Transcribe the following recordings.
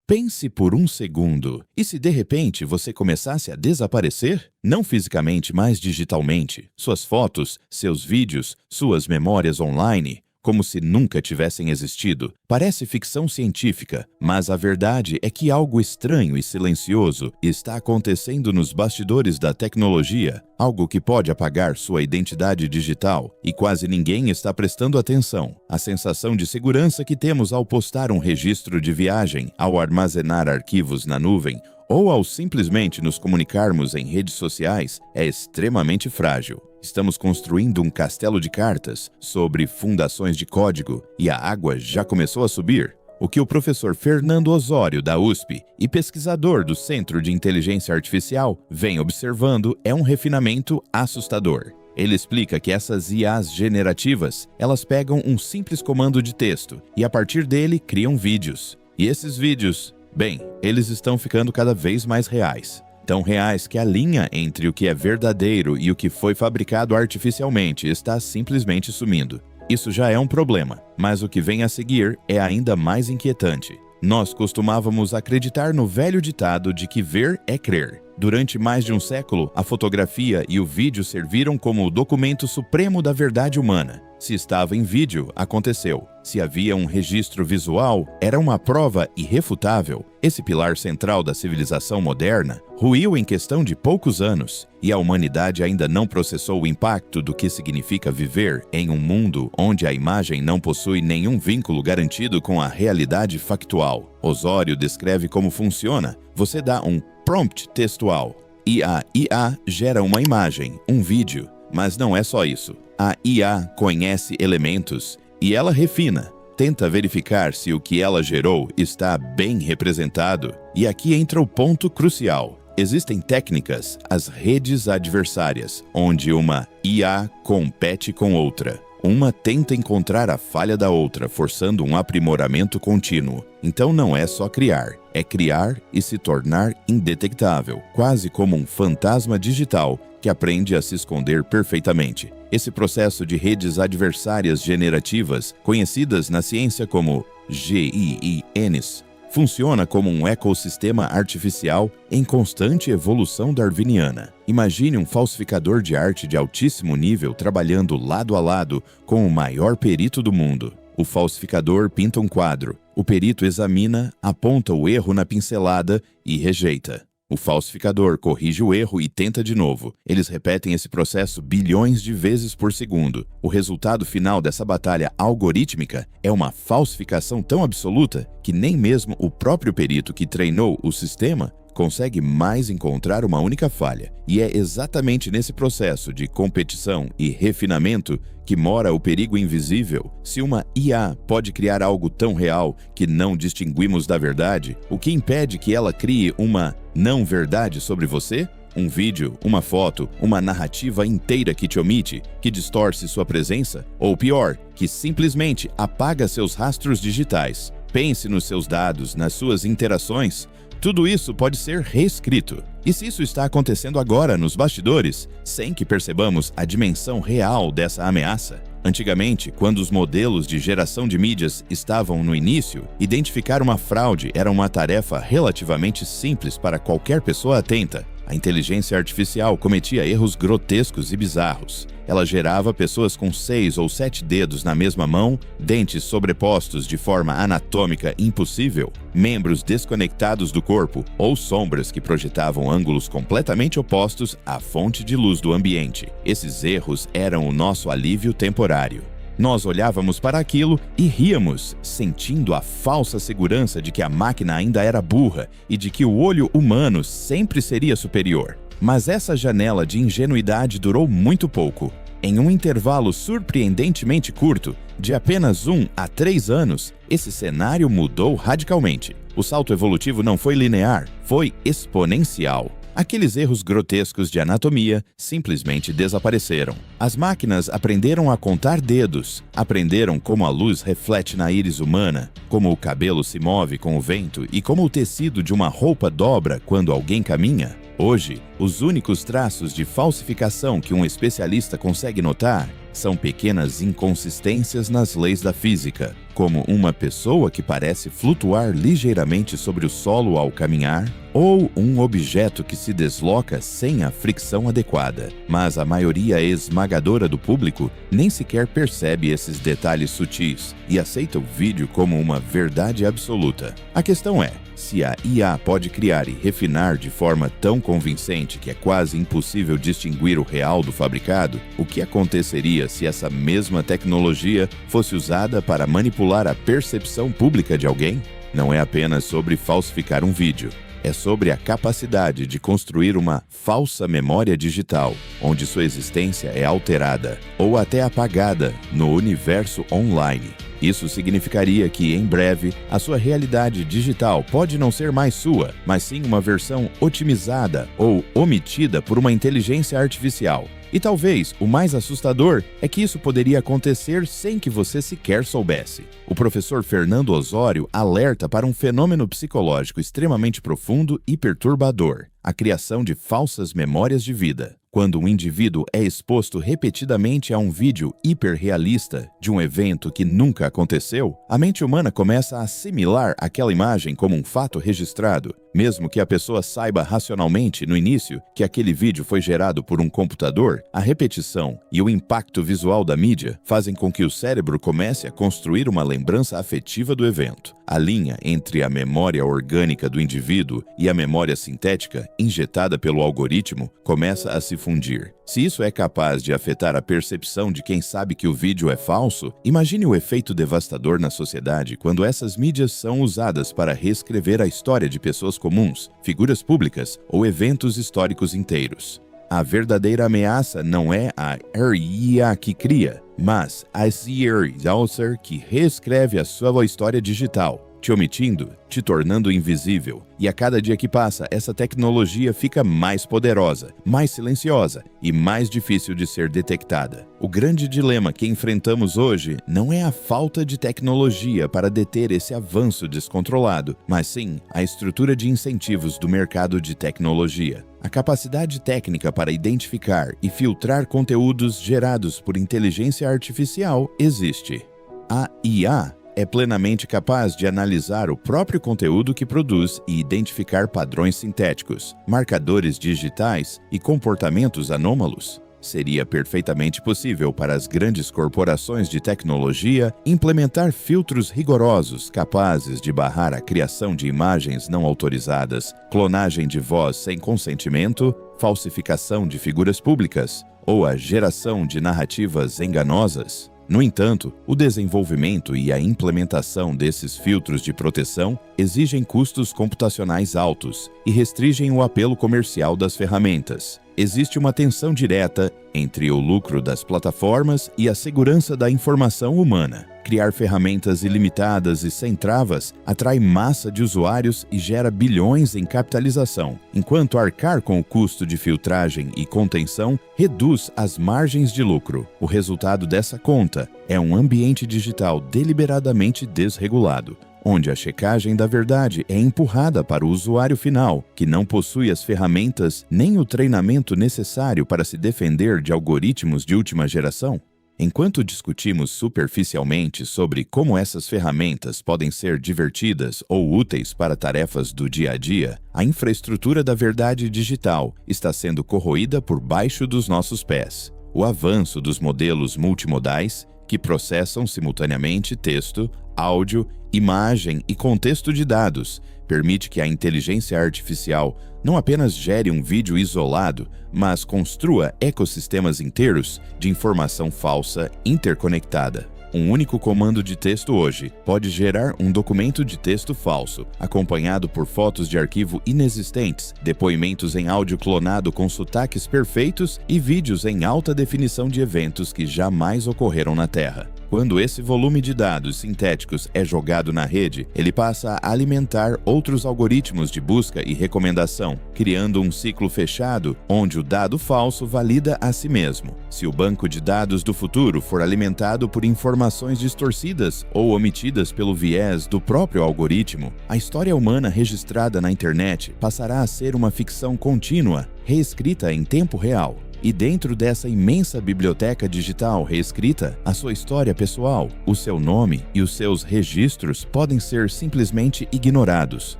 Pense por um segundo. E se de repente você começasse a desaparecer? Não fisicamente, mas digitalmente. Suas fotos, seus vídeos, suas memórias online, como se nunca tivessem existido. Parece ficção científica, mas a verdade é que algo estranho e silencioso está acontecendo nos bastidores da tecnologia, algo que pode apagar sua identidade digital e quase ninguém está prestando atenção. A sensação de segurança que temos ao postar um registro de viagem, ao armazenar arquivos na nuvem ou ao simplesmente nos comunicarmos em redes sociais é extremamente frágil. Estamos construindo um castelo de cartas sobre fundações de código e a água já começou a subir. O que o professor Fernando Osório, da USP, e pesquisador do Centro de Inteligência Artificial, vem observando é um refinamento assustador. Ele explica que essas IAs generativas, elas pegam um simples comando de texto e a partir dele criam vídeos. E esses vídeos, bem, eles estão ficando cada vez mais reais. Tão reais que a linha entre o que é verdadeiro e o que foi fabricado artificialmente está simplesmente sumindo. Isso já é um problema, mas o que vem a seguir é ainda mais inquietante. Nós costumávamos acreditar no velho ditado de que ver é crer. Durante mais de um século, a fotografia e o vídeo serviram como o documento supremo da verdade humana. Se estava em vídeo, aconteceu. Se havia um registro visual, era uma prova irrefutável. Esse pilar central da civilização moderna ruiu em questão de poucos anos, e a humanidade ainda não processou o impacto do que significa viver em um mundo onde a imagem não possui nenhum vínculo garantido com a realidade factual. Osório descreve como funciona. Você dá um prompt textual e a IA gera uma imagem, um vídeo. Mas não é só isso. A IA conhece elementos e ela refina. Tenta verificar se o que ela gerou está bem representado. E aqui entra o ponto crucial. Existem técnicas, as redes adversárias, onde uma IA compete com outra. Uma tenta encontrar a falha da outra, forçando um aprimoramento contínuo. Então não é só criar, é criar e se tornar indetectável, quase como um fantasma digital que aprende a se esconder perfeitamente. Esse processo de redes adversárias generativas, conhecidas na ciência como GIINs, funciona como um ecossistema artificial em constante evolução darwiniana. Imagine um falsificador de arte de altíssimo nível trabalhando lado a lado com o maior perito do mundo. O falsificador pinta um quadro, o perito examina, aponta o erro na pincelada e rejeita. O falsificador corrige o erro e tenta de novo. Eles repetem esse processo bilhões de vezes por segundo. O resultado final dessa batalha algorítmica é uma falsificação tão absoluta que nem mesmo o próprio perito que treinou o sistema consegue mais encontrar uma única falha. E é exatamente nesse processo de competição e refinamento que mora o perigo invisível. Se uma IA pode criar algo tão real que não distinguimos da verdade, o que impede que ela crie uma não-verdade sobre você? Um vídeo, uma foto, uma narrativa inteira que te omite, que distorce sua presença? Ou pior, que simplesmente apaga seus rastros digitais. Pense nos seus dados, nas suas interações. Tudo isso pode ser reescrito. E se isso está acontecendo agora nos bastidores, sem que percebamos a dimensão real dessa ameaça? Antigamente, quando os modelos de geração de mídias estavam no início, identificar uma fraude era uma tarefa relativamente simples para qualquer pessoa atenta. A inteligência artificial cometia erros grotescos e bizarros. Ela gerava pessoas com 6 ou 7 dedos na mesma mão, dentes sobrepostos de forma anatômica impossível, membros desconectados do corpo ou sombras que projetavam ângulos completamente opostos à fonte de luz do ambiente. Esses erros eram o nosso alívio temporário. Nós olhávamos para aquilo e ríamos, sentindo a falsa segurança de que a máquina ainda era burra e de que o olho humano sempre seria superior. Mas essa janela de ingenuidade durou muito pouco. Em um intervalo surpreendentemente curto, de apenas 1 a 3 anos, esse cenário mudou radicalmente. O salto evolutivo não foi linear, foi exponencial. Aqueles erros grotescos de anatomia simplesmente desapareceram. As máquinas aprenderam a contar dedos, aprenderam como a luz reflete na íris humana, como o cabelo se move com o vento e como o tecido de uma roupa dobra quando alguém caminha. Hoje, os únicos traços de falsificação que um especialista consegue notar São pequenas inconsistências nas leis da física, como uma pessoa que parece flutuar ligeiramente sobre o solo ao caminhar, ou um objeto que se desloca sem a fricção adequada. Mas a maioria esmagadora do público nem sequer percebe esses detalhes sutis e aceita o vídeo como uma verdade absoluta. A questão é, se a IA pode criar e refinar de forma tão convincente que é quase impossível distinguir o real do fabricado, o que aconteceria se essa mesma tecnologia fosse usada para manipular a percepção pública de alguém? Não é apenas sobre falsificar um vídeo. É sobre a capacidade de construir uma falsa memória digital, onde sua existência é alterada ou até apagada no universo online. Isso significaria que, em breve, a sua realidade digital pode não ser mais sua, mas sim uma versão otimizada ou omitida por uma inteligência artificial. E talvez o mais assustador é que isso poderia acontecer sem que você sequer soubesse. O professor Fernando Osório alerta para um fenômeno psicológico extremamente profundo e perturbador: a criação de falsas memórias de vida. Quando um indivíduo é exposto repetidamente a um vídeo hiperrealista de um evento que nunca aconteceu, a mente humana começa a assimilar aquela imagem como um fato registrado, mesmo que a pessoa saiba racionalmente no início que aquele vídeo foi gerado por um computador. A repetição e o impacto visual da mídia fazem com que o cérebro comece a construir uma lembrança afetiva do evento. A linha entre a memória orgânica do indivíduo e a memória sintética, injetada pelo algoritmo, começa a se fundir. Se isso é capaz de afetar a percepção de quem sabe que o vídeo é falso, imagine o efeito devastador na sociedade quando essas mídias são usadas para reescrever a história de pessoas comuns, figuras públicas ou eventos históricos inteiros. A verdadeira ameaça não é a IA que cria, mas a IA que reescreve a sua história digital, te omitindo, te tornando invisível. E a cada dia que passa, essa tecnologia fica mais poderosa, mais silenciosa e mais difícil de ser detectada. O grande dilema que enfrentamos hoje não é a falta de tecnologia para deter esse avanço descontrolado, mas sim a estrutura de incentivos do mercado de tecnologia. A capacidade técnica para identificar e filtrar conteúdos gerados por inteligência artificial existe. A IA é plenamente capaz de analisar o próprio conteúdo que produz e identificar padrões sintéticos, marcadores digitais e comportamentos anômalos. Seria perfeitamente possível para as grandes corporações de tecnologia implementar filtros rigorosos capazes de barrar a criação de imagens não autorizadas, clonagem de voz sem consentimento, falsificação de figuras públicas ou a geração de narrativas enganosas. No entanto, o desenvolvimento e a implementação desses filtros de proteção exigem custos computacionais altos e restringem o apelo comercial das ferramentas. Existe uma tensão direta entre o lucro das plataformas e a segurança da informação humana. Criar ferramentas ilimitadas e sem travas atrai massa de usuários e gera bilhões em capitalização, enquanto arcar com o custo de filtragem e contenção reduz as margens de lucro. O resultado dessa conta é um ambiente digital deliberadamente desregulado, onde a checagem da verdade é empurrada para o usuário final, que não possui as ferramentas nem o treinamento necessário para se defender de algoritmos de última geração. Enquanto discutimos superficialmente sobre como essas ferramentas podem ser divertidas ou úteis para tarefas do dia a dia, a infraestrutura da verdade digital está sendo corroída por baixo dos nossos pés. O avanço dos modelos multimodais, que processam simultaneamente texto, áudio, imagem e contexto de dados, permite que a inteligência artificial não apenas gere um vídeo isolado, mas construa ecossistemas inteiros de informação falsa interconectada. Um único comando de texto hoje pode gerar um documento de texto falso, acompanhado por fotos de arquivo inexistentes, depoimentos em áudio clonado com sotaques perfeitos e vídeos em alta definição de eventos que jamais ocorreram na Terra. Quando esse volume de dados sintéticos é jogado na rede, ele passa a alimentar outros algoritmos de busca e recomendação, criando um ciclo fechado onde o dado falso valida a si mesmo. Se o banco de dados do futuro for alimentado por informações distorcidas ou omitidas pelo viés do próprio algoritmo, a história humana registrada na internet passará a ser uma ficção contínua, reescrita em tempo real. E dentro dessa imensa biblioteca digital reescrita, a sua história pessoal, o seu nome e os seus registros podem ser simplesmente ignorados,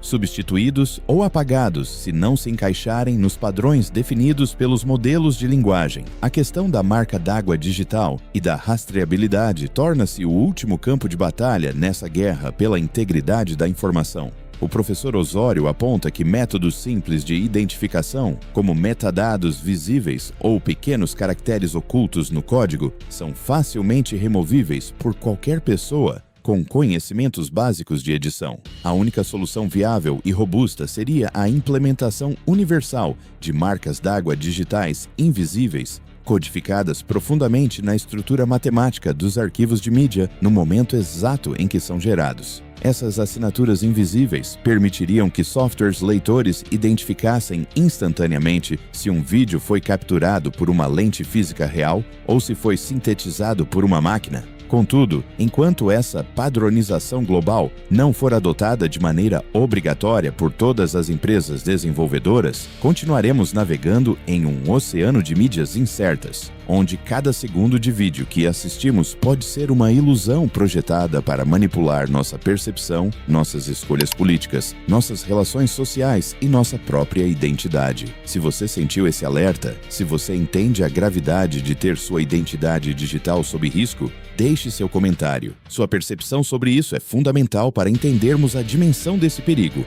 substituídos ou apagados se não se encaixarem nos padrões definidos pelos modelos de linguagem. A questão da marca d'água digital e da rastreabilidade torna-se o último campo de batalha nessa guerra pela integridade da informação. O professor Osório aponta que métodos simples de identificação, como metadados visíveis ou pequenos caracteres ocultos no código, são facilmente removíveis por qualquer pessoa com conhecimentos básicos de edição. A única solução viável e robusta seria a implementação universal de marcas d'água digitais invisíveis, codificadas profundamente na estrutura matemática dos arquivos de mídia no momento exato em que são gerados. Essas assinaturas invisíveis permitiriam que softwares leitores identificassem instantaneamente se um vídeo foi capturado por uma lente física real ou se foi sintetizado por uma máquina. Contudo, enquanto essa padronização global não for adotada de maneira obrigatória por todas as empresas desenvolvedoras, continuaremos navegando em um oceano de mídias incertas, onde cada segundo de vídeo que assistimos pode ser uma ilusão projetada para manipular nossa percepção, nossas escolhas políticas, nossas relações sociais e nossa própria identidade. Se você sentiu esse alerta, se você entende a gravidade de ter sua identidade digital sob risco, deixe seu comentário. Sua percepção sobre isso é fundamental para entendermos a dimensão desse perigo